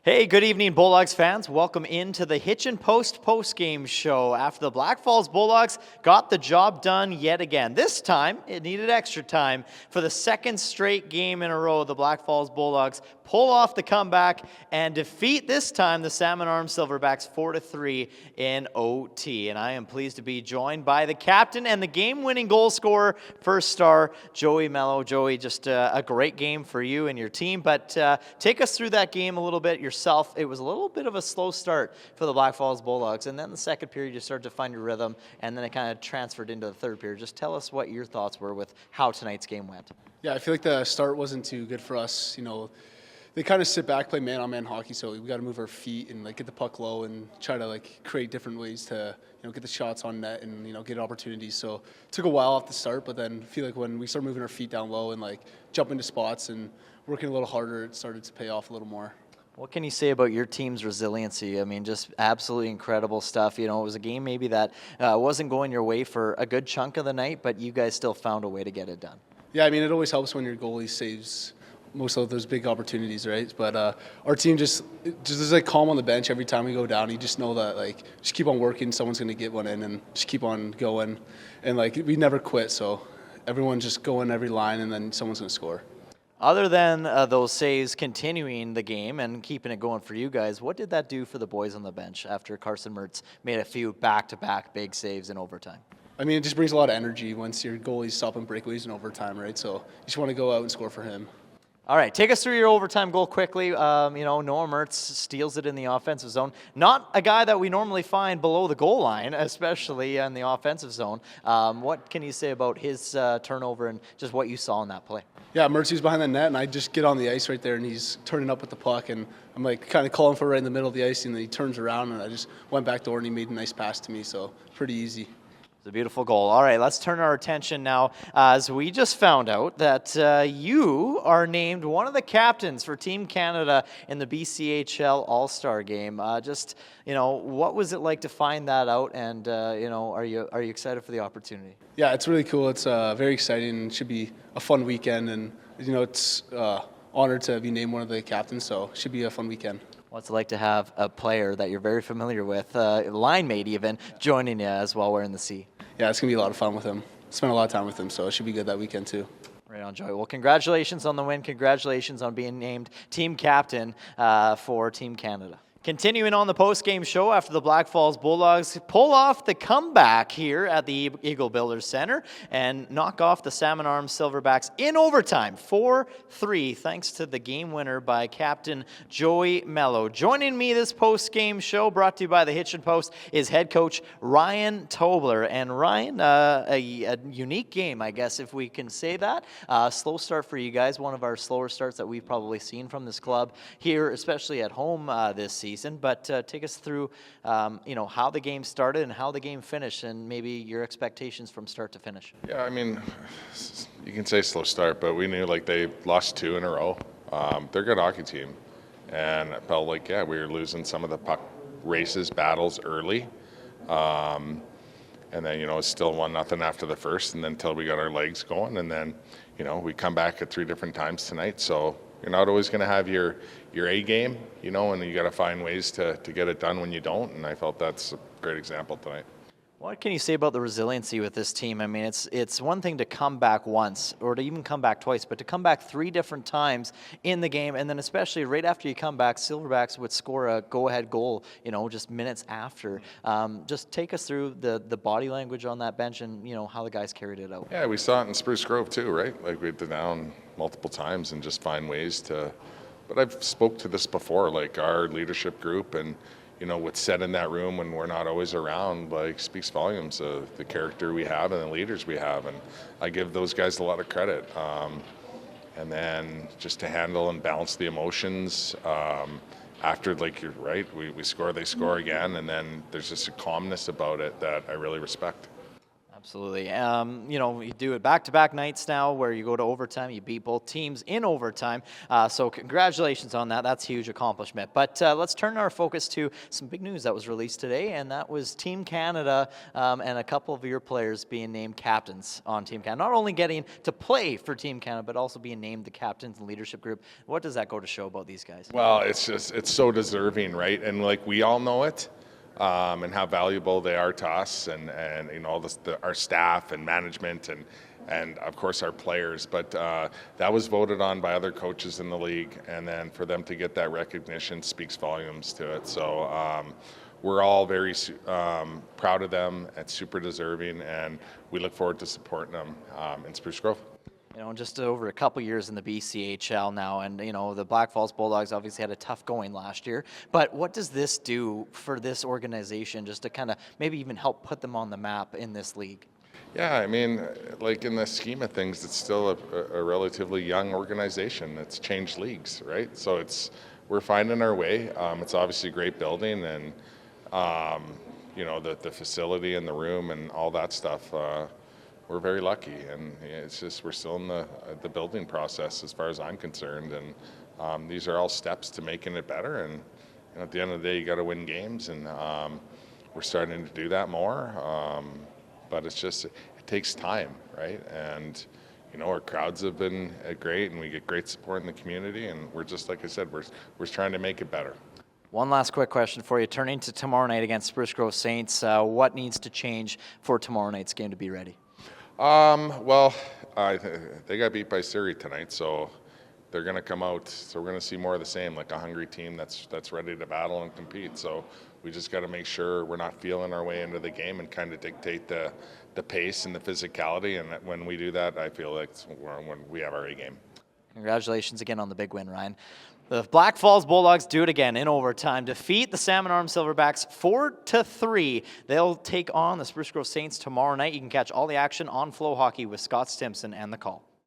Hey, good evening, Bulldogs fans. Welcome into the Hitchin post-game show. After the Blackfalds Bulldogs got the job done yet again. This time, it needed extra time. For the second straight game in a row, the Blackfalds Bulldogs pull off the comeback and defeat this time the Salmon Arm Silverbacks 4-3 in OT. And I am pleased to be joined by the captain and the game-winning goal scorer, first star, Joey Melo. Joey, just a great game for you and your team, but take us through that game a little bit yourself. It was a little bit of a slow start for the Blackfalds Bulldogs, and then the second period you started to find your rhythm, and then it kind of transferred into the third period. Just tell us what your thoughts were with how tonight's game went. Yeah, I feel like the start wasn't too good for us. You know, they kind of sit back, play man-on-man hockey, so we got to move our feet and get the puck low and try to create different ways to get the shots on net and get opportunities. So it took a while off the start, but then I feel like when we started moving our feet down low and jump into spots and working a little harder, it started to pay off a little more. What can you say about your team's resiliency? I mean, just absolutely incredible stuff. It was a game maybe that wasn't going your way for a good chunk of the night, but you guys still found a way to get it done. Yeah, I mean, it always helps when your goalie saves most of those big opportunities, right? But our team just is calm on the bench every time we go down. You just know that just keep on working, someone's going to get one in, and just keep on going. And we never quit, so everyone just go in every line, and then someone's going to score. Other than those saves continuing the game and keeping it going for you guys, what did that do for the boys on the bench after Carson Mertz made a few back-to-back big saves in overtime? I mean, it just brings a lot of energy once your goalie's stopping breakaways in overtime, right? So you just want to go out and score for him. All right, take us through your overtime goal quickly. Noah Mertz steals it in the offensive zone. Not a guy that we normally find below the goal line, especially in the offensive zone. What can you say about his turnover and just what you saw in that play? Yeah, Mertz was behind the net, and I just get on the ice right there, and he's turning up with the puck, and I'm kind of calling for right in the middle of the ice, and then he turns around, and I just went back door, and he made a nice pass to me, so pretty easy. It's a beautiful goal. All right, let's turn our attention now as we just found out that you are named one of the captains for Team Canada in the BCHL All-Star Game. What was it like to find that out, and are you excited for the opportunity? Yeah, it's really cool. It's very exciting. It should be a fun weekend, and it's honored to be named one of the captains, so it should be a fun weekend. What's it like to have a player that you're very familiar with, line mate even, joining you as well wearing the C? Yeah, it's going to be a lot of fun with him. Spent a lot of time with him, so it should be good that weekend too. Right on, Joey. Well, congratulations on the win. Congratulations on being named team captain for Team Canada. Continuing on the post-game show after the Blackfalds Bulldogs pull off the comeback here at the Eagle Builders Center and knock off the Salmon Arm Silverbacks in overtime, 4-3, thanks to the game winner by Captain Joey Melo. Joining me this post-game show, brought to you by the Hitchin Post, is head coach Ryan Tobler. And Ryan, a unique game, I guess, if we can say that. Slow start for you guys, one of our slower starts that we've probably seen from this club here, especially at home this season. But take us through, how the game started and how the game finished, and maybe your expectations from start to finish. Yeah, I mean, you can say slow start, but we knew they lost 2 in a row. They're a good hockey team, and it felt we were losing some of the puck races, battles early, and then it's still 1-0 after the first, and then until we got our legs going, and then we come back at 3 different times tonight, so. You're not always going to have your A game, and you got to find ways to get it done when you don't, and I felt that's a great example tonight. What can you say about the resiliency with this team? I mean, it's one thing to come back once or to even come back twice, but to come back 3 different times in the game, and then especially right after you come back, Silverbacks would score a go-ahead goal, just minutes after. Just take us through the body language on that bench and, how the guys carried it out. Yeah, we saw it in Spruce Grove too, right? We had to down multiple times and just find ways to. But I've spoke to this before, our leadership group and. What's said in that room when we're not always around, speaks volumes of the character we have and the leaders we have. And I give those guys a lot of credit. And then just to handle and balance the emotions after, you're right, we score, they score again. And then there's just a calmness about it that I really respect. Absolutely. You do it back-to-back nights now where you go to overtime. You beat both teams in overtime. So congratulations on that. That's a huge accomplishment. But let's turn our focus to some big news that was released today, and that was Team Canada and a couple of your players being named captains on Team Canada. Not only getting to play for Team Canada, but also being named the captains and leadership group. What does that go to show about these guys? Well, it's so deserving, right? And like we all know it. And how valuable they are to us, and all our staff and management, and of course our players. But that was voted on by other coaches in the league, and then for them to get that recognition speaks volumes to it. So we're all very proud of them and super deserving, and we look forward to supporting them in Spruce Grove. Just over a couple years in the BCHL now, and the Blackfalds Bulldogs obviously had a tough going last year. But what does this do for this organization, just to kind of maybe even help put them on the map in this league? Yeah, I mean, like in the scheme of things, it's still a relatively young organization. It's changed leagues, right? So we're finding our way. It's obviously a great building, and the facility and the room and all that stuff. We're very lucky, and it's just we're still in the building process as far as I'm concerned, and these are all steps to making it better. And at the end of the day, you got to win games, and we're starting to do that more. But it takes time, right? And our crowds have been great, and we get great support in the community, and we're just like I said, we're trying to make it better. One last quick question for you. Turning to tomorrow night against Spruce Grove Saints, what needs to change for tomorrow night's game to be ready? They got beat by Surrey tonight, so they're going to come out. So we're going to see more of the same, like a hungry team that's ready to battle and compete. So we just got to make sure we're not feeling our way into the game and kind of dictate the pace and the physicality. And when we do that, I feel like it's when we have our A game. Congratulations again on the big win, Ryan. The Blackfalds Bulldogs do it again in overtime. Defeat the Salmon Arm Silverbacks 4-3. They'll take on the Spruce Grove Saints tomorrow night. You can catch all the action on Flow Hockey with Scott Stimson and The Call.